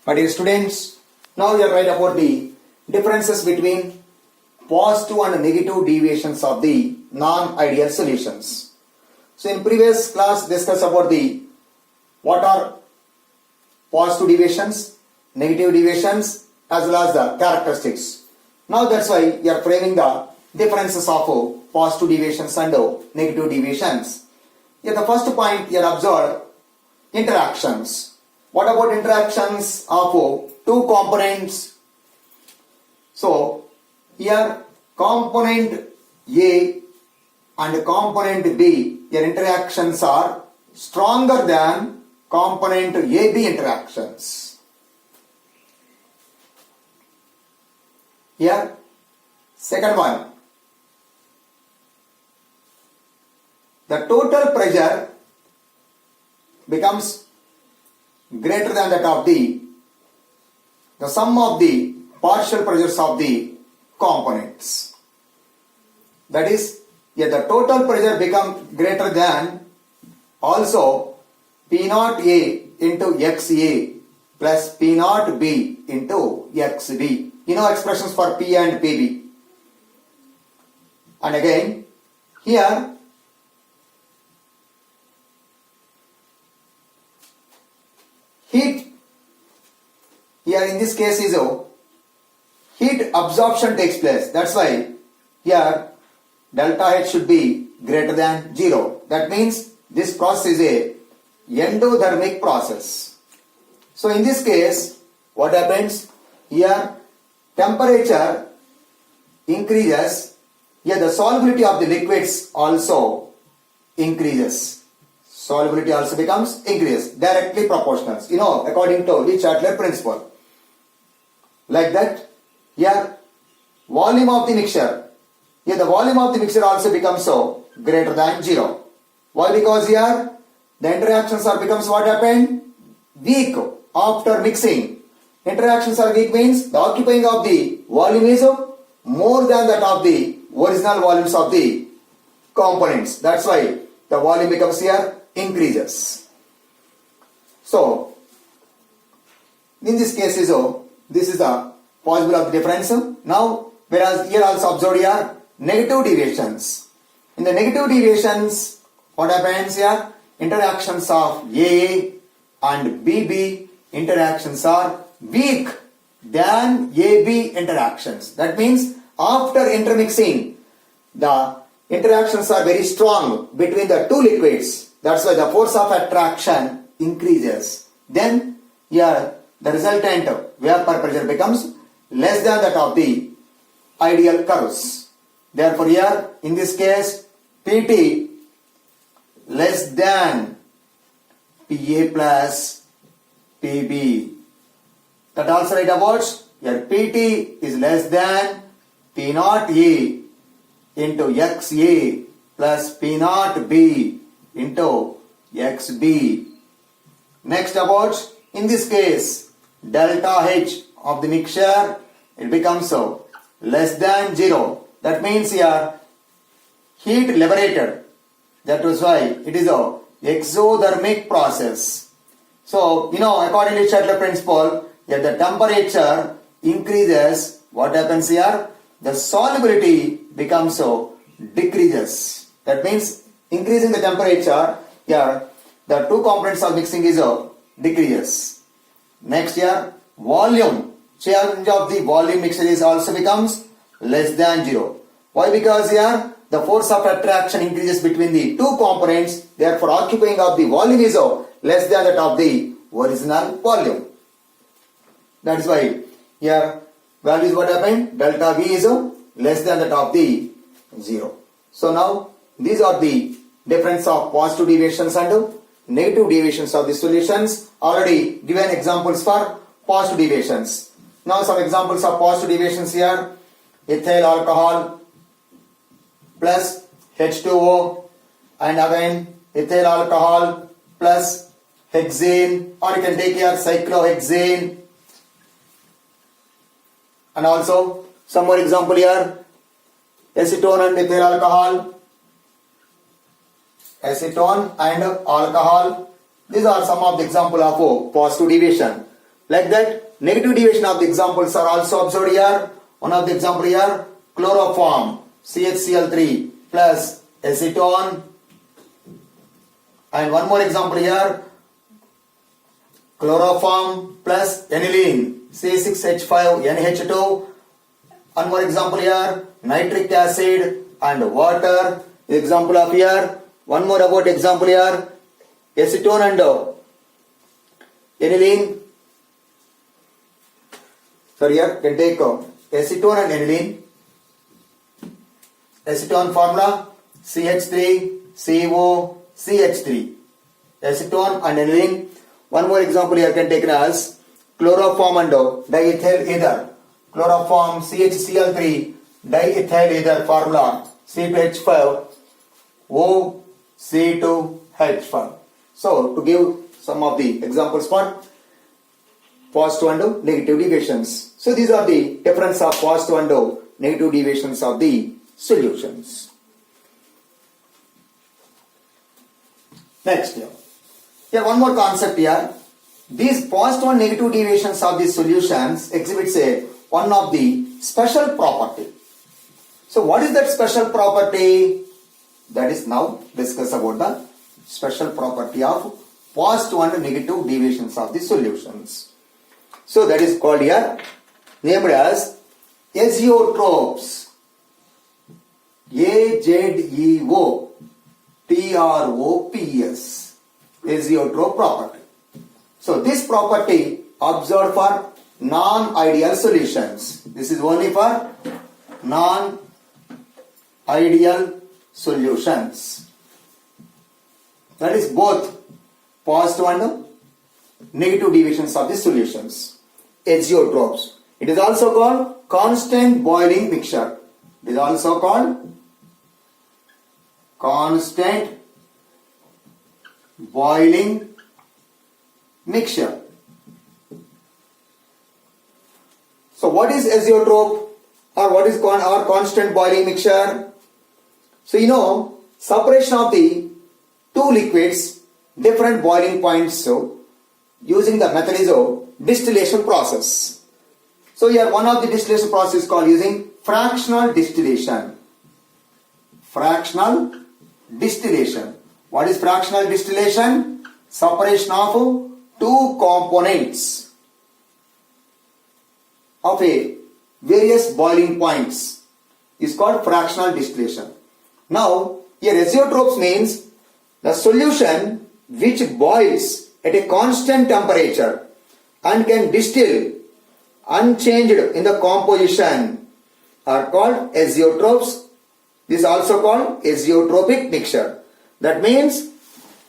My dear students, now we are right about the differences between positive and negative deviations of the non-ideal solutions. So in previous class discussed about the what are positive deviations, negative deviations as well as the characteristics. Now that's why we are framing the differences of positive deviations and negative deviations. Here the first point you have observed interactions. What about interactions of two components? So here component A and component B, their interactions are stronger than component AB interactions. Here, second one, the total pressure becomes greater than that of the sum of the partial pressures of the components. That is, yeah, the total pressure becomes greater than also P naught A into XA plus P naught B into XB. You know expressions for P and PB. And again, here heat, here in this case is heat absorption takes place. That's why here delta H should be greater than 0. That means this process is a endothermic process. So in this case, what happens? Here temperature increases, here the solubility of the liquids also increases. Solubility also becomes increased, directly proportional, according to the Chatelard principle. Like that, here volume of the mixture, here the volume of the mixture also becomes greater than 0. Why? Because here the interactions are becomes what happened? Weak after mixing. Interactions are weak means the occupying of the volume is more than that of the original volumes of the components. That's why the volume becomes here increases. So in this case this is the possible of the difference. Now whereas here also observed here negative deviations. In the negative deviations, what happens here? Interactions of AA and BB interactions are weak than AB interactions. That means after intermixing, the interactions are very strong between the two liquids. That's why the force of attraction increases. Then here the resultant vapor pressure becomes less than that of the ideal curves. Therefore here in this case PT less than PA plus PB. That also right about here PT is less than P naught A into XA plus P naught B into XB. Next about in this case delta H of the mixture, it becomes less than 0. That means here heat liberated. That is why it is a exothermic process. So according to Chatelard principle, if the temperature increases, what happens here? The solubility becomes decreases. That means increasing the temperature, here the two components of mixing is decreases. Next here volume, change of the volume mixture is also becomes less than 0. Why? Because here the force of attraction increases between the two components, therefore occupying of the volume is less than that of the original volume. That is why here values what happened? Delta V is less than that of the 0. So now these are the difference of positive deviations and negative deviations of the solutions. Already given examples for positive deviations. Now some examples of positive deviations here. Ethyl alcohol plus H2O and again ethyl alcohol plus hexane, or you can take here cyclohexane. And also some more example here, acetone and ethyl alcohol, acetone and alcohol. These are some of the example of positive deviation. Like that, negative deviation of the examples are also observed here. One of the example here, chloroform, CHCl3 plus acetone. And one more example here, chloroform plus aniline, C6H5NH2. One more example here, nitric acid and water. Example of here. One more about example here, acetone and aniline. So here can take acetone and aniline. Acetone formula CH3CO CH3. Acetone and aniline. One more example here can take as chloroform and diethyl ether. Chloroform CHCl3 diethyl ether formula C2H5 OC2H5. So to give some of the examples for positive and negative deviations. So these are the difference of positive and negative deviations of the solutions. Next here. Here one more concept here. These positive and negative deviations of the solutions exhibits one of the special property. So what is that special property? That is now discuss about the special property of positive and negative deviations of the solutions. So that is called here, named as azeotropes. AZEOTROPS. Azeotrope property. So this property observed for non-ideal solutions. This is only for non-ideal solutions. That is both positive and negative deviations of the solutions. Azeotropes. It is also called constant boiling mixture. It is also called constant boiling mixture. So what is azeotrope or what is constant boiling mixture? So you know, separation of the two liquids, different boiling points, so using the method is distillation process. So here one of the distillation process is called using fractional distillation. Fractional distillation. What is fractional distillation? Separation of two components of a various boiling points is called fractional distillation. Now here azeotropes means the solution which boils at a constant temperature and can distill unchanged in the composition are called azeotropes. This is also called azeotropic mixture. That means,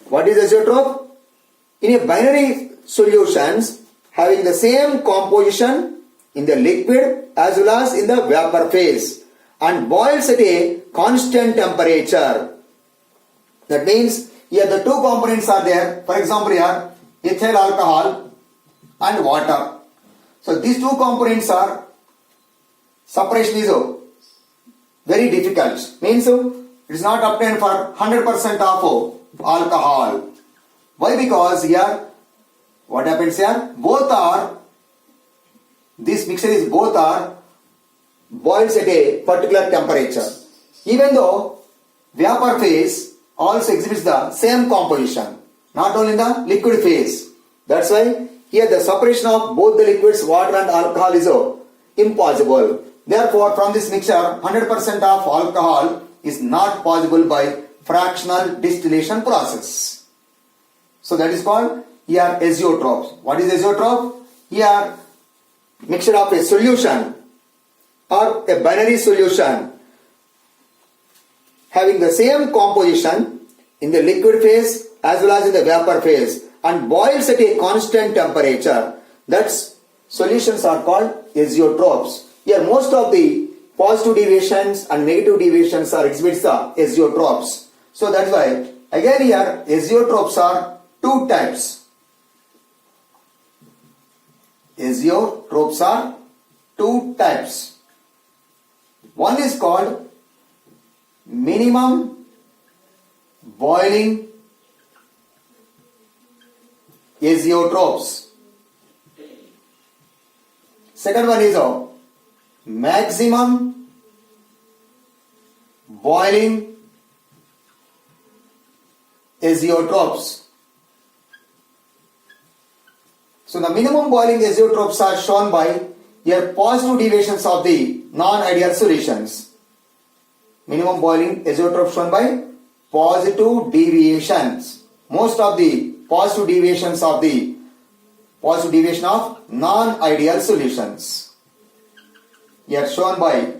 what is azeotrope? In a binary solutions having the same composition in the liquid as well as in the vapor phase and boils at a constant temperature. That means here the two components are there. For example here ethyl alcohol and water. So these two components are separation is very difficult. Means it is not obtained for 100% of alcohol. Why? Because here what happens here? This mixture is both are boils at a particular temperature. Even though vapor phase also exhibits the same composition, not only in the liquid phase. That's why here the separation of both the liquids, water and alcohol is impossible. Therefore, from this mixture, 100% of alcohol is not possible by fractional distillation process. So that is called here azeotropes. What is azeotrope? Here mixture of a solution or a binary solution having the same composition in the liquid phase as well as in the vapor phase and boils at a constant temperature. That's solutions are called azeotropes. Here most of the positive deviations and negative deviations are exhibits the azeotropes. So that's why again here azeotropes are two types. Azeotropes are two types. One is called minimum boiling azeotropes. Second one is maximum boiling azeotrophs. So the minimum boiling azeotrophs are shown by here positive deviations of the non-ideal solutions. Minimum boiling azeotrophs shown by positive deviations. Most of the positive deviations of the positive deviation of non-ideal solutions. Here shown by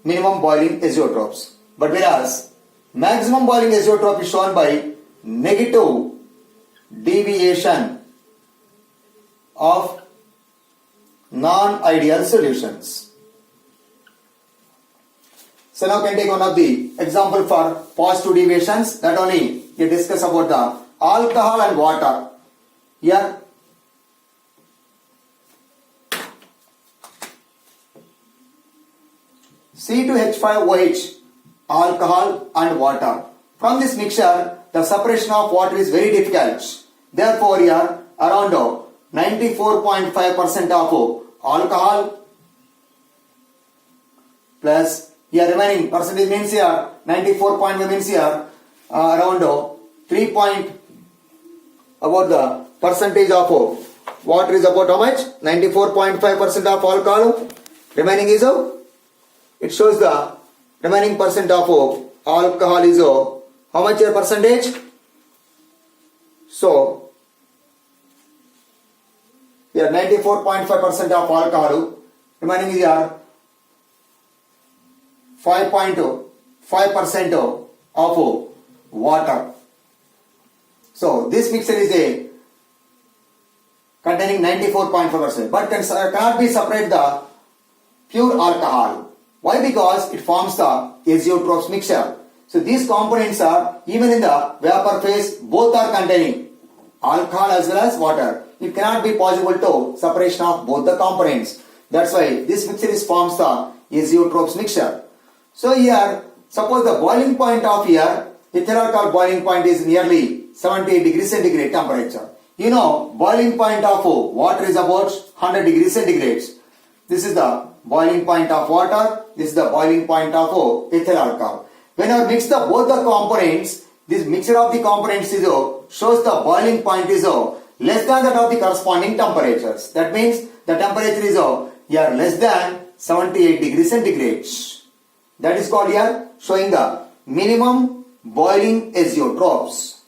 minimum boiling azeotrophs. But whereas maximum boiling azeotroph is shown by negative deviation of non-ideal solutions. So now can take one of the example for positive deviations. That only we discuss about the alcohol and water. Here C2H5OH, alcohol and water. From this mixture, the separation of water is very difficult. Therefore, here around 94.5% of alcohol plus here remaining percentage means here 94.5 means here around 3 point about the percentage of water is about how much? 94.5% of alcohol. Remaining is it shows the remaining percent of alcohol is how much percentage? So here 94.5% of alcohol, remaining is here 5.5% of water. So this mixture is containing 94.5%, but cannot be separate the pure alcohol. Why? Because it forms the azeotrophs mixture. So these components are even in the vapor phase, both are containing alcohol as well as water. It cannot be possible to separation of both the components. That's why this mixture is forms the azeotrophs mixture. So here, suppose the boiling point of here, ethyl alcohol boiling point is nearly 78 degrees centigrade temperature. You know, boiling point of water is about 100 degrees centigrade. This is the boiling point of water. This is the boiling point of ethyl alcohol. When I mix both the components, this mixture of the components is shows the boiling point is less than that of the corresponding temperatures. That means the temperature is here less than 78 degrees centigrade. That is called here showing the minimum boiling azeotrophs.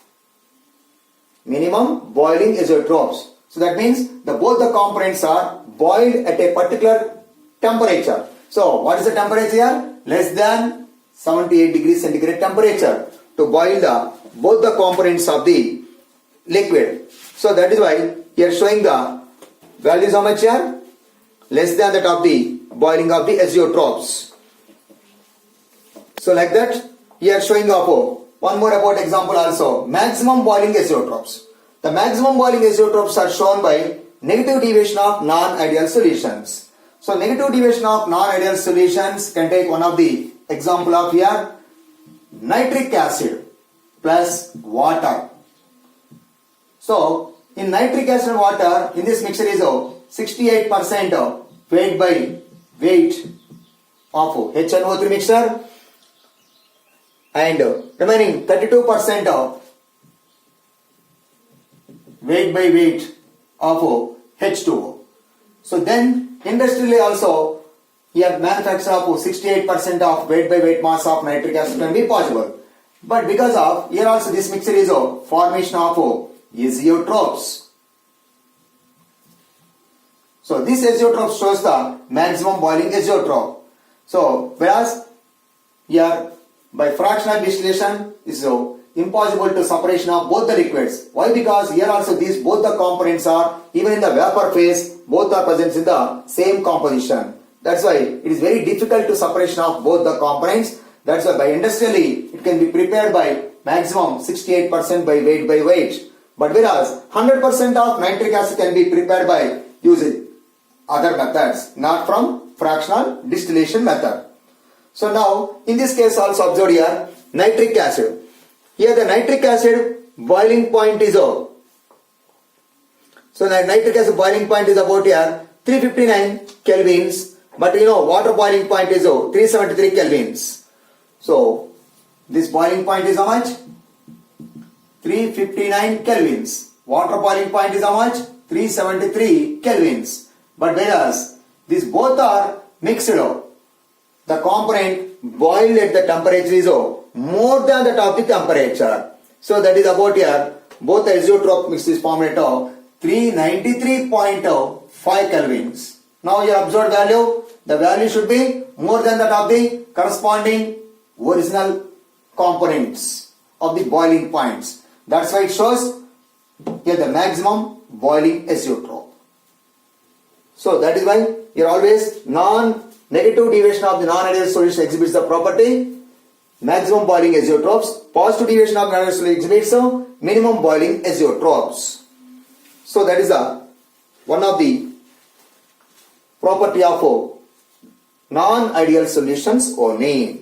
Minimum boiling azeotrophs. So that means both the components are boiled at a particular temperature. So what is the temperature here? Less than 78 degrees centigrade temperature to boil both the components of the liquid. So that is why here showing the values how much here? Less than that of the boiling of the azeotrophs. So like that, here showing up one more about example also. Maximum boiling azeotrophs. The maximum boiling azeotrophs are shown by negative deviation of non-ideal solutions. So negative deviation of non-ideal solutions can take one of the example of here nitric acid plus water. So in nitric acid and water, in this mixture is 68% weight by weight of HNO3 mixture and remaining 32% of weight by weight of H2O. So then industrially also here manufacture of 68% of weight by weight mass of nitric acid can be possible. But because of here also this mixture is formation of azeotrophs. So this azeotroph shows the maximum boiling azeotroph. So whereas here by fractional distillation is impossible to separation of both the liquids. Why? Because here also these both the components are even in the vapor phase, both are present in the same composition. That's why it is very difficult to separation of both the components. That's why by industrially it can be prepared by maximum 68% by weight. But whereas 100% of nitric acid can be prepared by using other methods, not from fractional distillation method. So now in this case also observe here nitric acid. Here the nitric acid boiling point is so the nitric acid boiling point is about here 359 kelvins, but water boiling point is 373 kelvins. So this boiling point is how much? 359 kelvins. Water boiling point is how much? 373 kelvins. But whereas these both are mixed, the component boiled at the temperature is more than that of the temperature. So that is about here, both the azeotrope mix is formed at 393.5 kelvins. Now your observed value, the value should be more than that of the corresponding original components of the boiling points. That's why it shows here the maximum boiling azeotrope. So that is why here always negative deviation of the non-ideal solution exhibits the property maximum boiling azeotropes. Positive deviation of non-ideal solution exhibits minimum boiling azeotropes. So that is one of the property of non-ideal solutions only.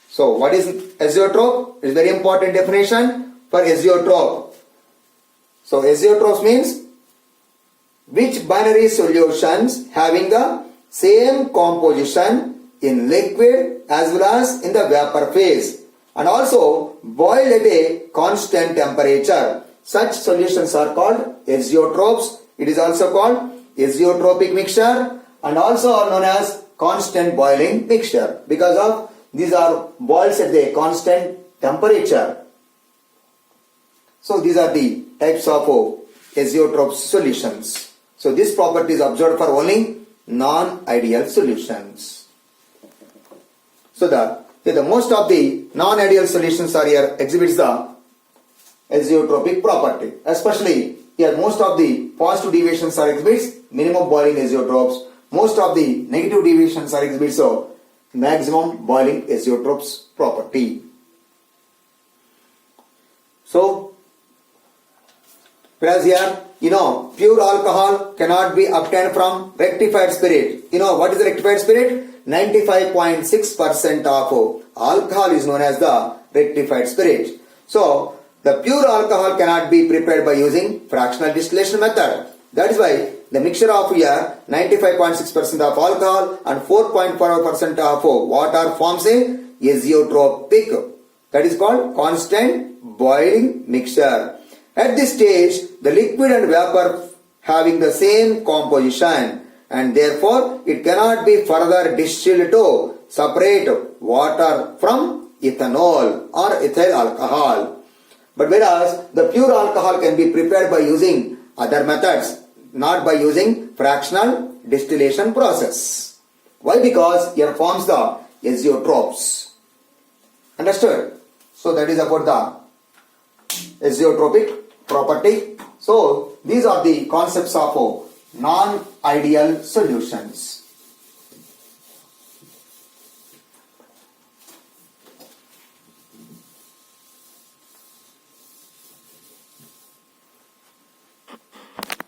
So what is azeotrope? It is very important definition for azeotrope. So azeotropes means which binary solutions having the same composition in liquid as well as in the vapor phase and also boiled at a constant temperature. Such solutions are called azeotropes. It is also called azeotropic mixture and also are known as constant boiling mixture because of these are boils at a constant temperature. So these are the types of azeotrope solutions. So this property is observed for only non-ideal solutions. So the most of the non-ideal solutions are here exhibits the azeotropic property. Especially here most of the positive deviations are exhibits minimum boiling azeotropes. Most of the negative deviations are exhibits maximum boiling azeotropes property. So whereas here pure alcohol cannot be obtained from rectified spirit. What is the rectified spirit? 95.6% of alcohol is known as the rectified spirit. So the pure alcohol cannot be prepared by using fractional distillation method. That is why the mixture of here 95.6% of alcohol and 4.4% of water forms a azeotropic. That is called constant boiling mixture. At this stage, the liquid and vapor having the same composition and therefore it cannot be further distilled to separate water from ethanol or ethyl alcohol. But whereas the pure alcohol can be prepared by using other methods, not by using fractional distillation process. Why? Because here forms the azeotropes. Understood? So that is about the azeotropic property. So these are the concepts of non-ideal solutions.